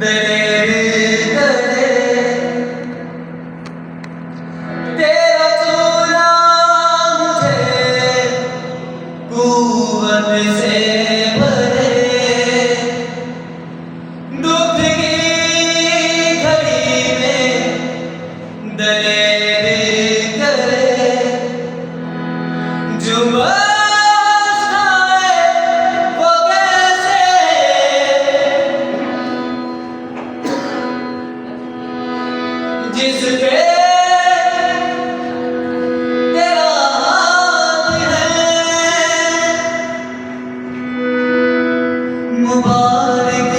दलेर करे तेरा चूल्हा मुझे कुव्वत से भरे, दुख की घड़ी में दलेर करे, जो जिस पे तेरा हाथ है, मुबारक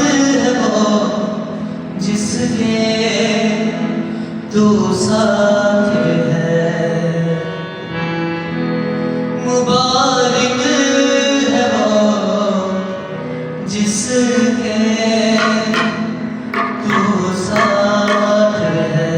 है वो जिसके तू साथ है, मुबारक है वो जिसके तू साथ है।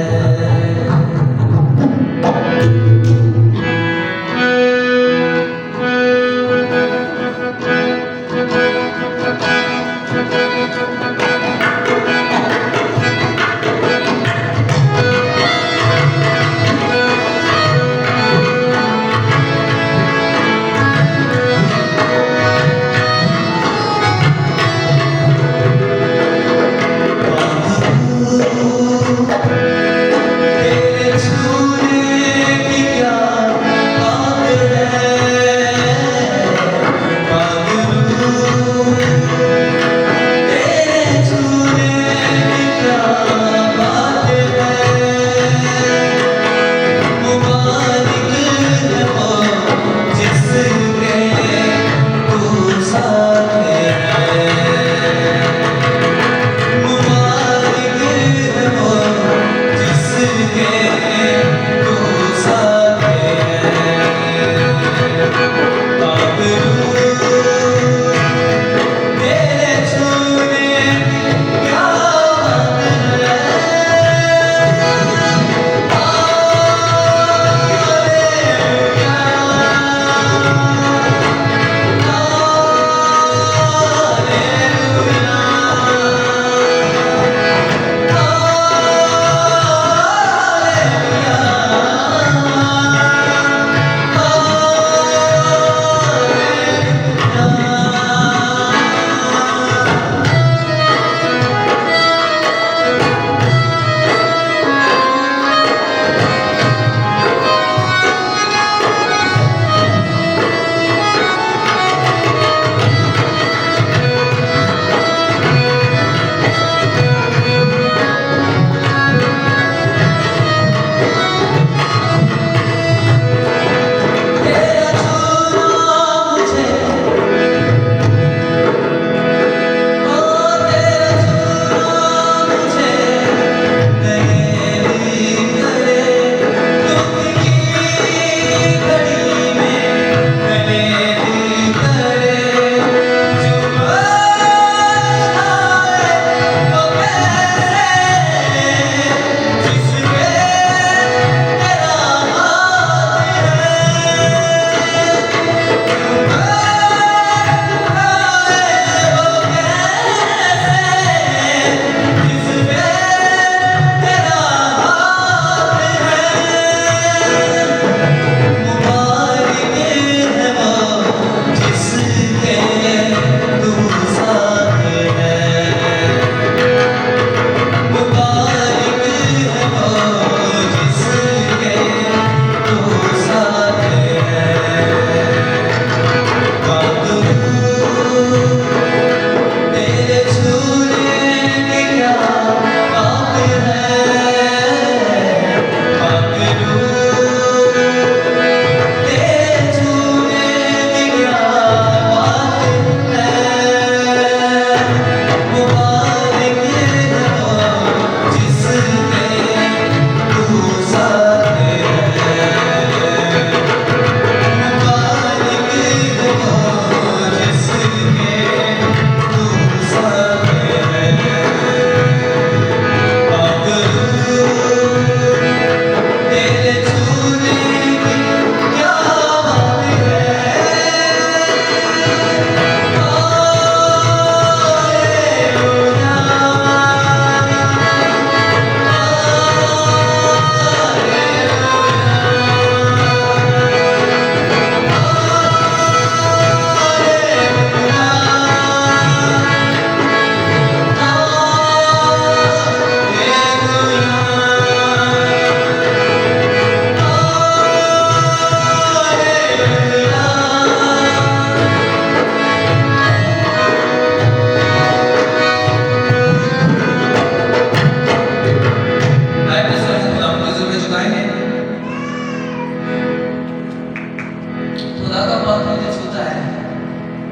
खुदा का पाक मुझे छूता है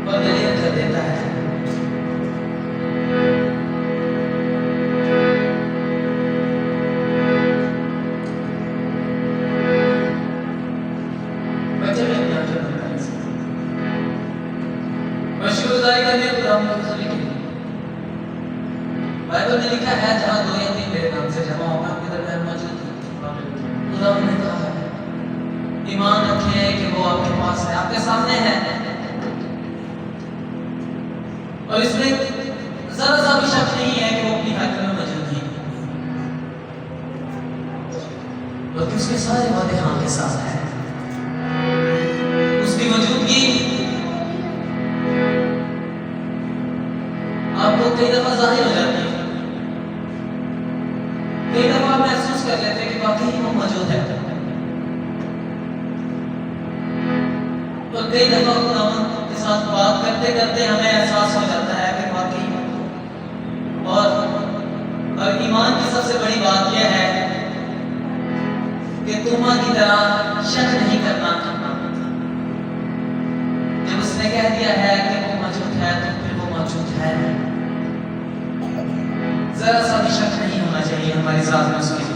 और दलील कर देता है। बच्चे भी अपनी आंखें बंद करें। शुक्रगुजारी करने खुदा मुझे बाइबल में लिखा है जहाँ दो या तीन मेरे नाम से जमा होगा उनके दरमियान मौजूद है। खुदा ने कहा है ईमान रखें कि वो आपके पास है, आपके सामने है, और इसमें जरा सा भी शक नहीं है कि वो अपनी हालत में मौजूद है, बल्कि उसके सारे वादे हाँ के साथ है। उसकी मौजूदगी आपको कई दफा जाहिर हो जाती है, कई दफा आप महसूस कर लेते हैं कि वाकई वो मौजूद है, और कई दफा खुदावंद के साथ बात करते करते हमें एहसास हो जाता है कि वाकई। और ईमान की सबसे बड़ी बात यह है कि तुमा की तरह शक नहीं करना। जब उसने कह दिया है कि वो मौजूद है तो फिर वो मौजूद है, जरा सा भी शक नहीं होना चाहिए हमारी ज़ात में उसकी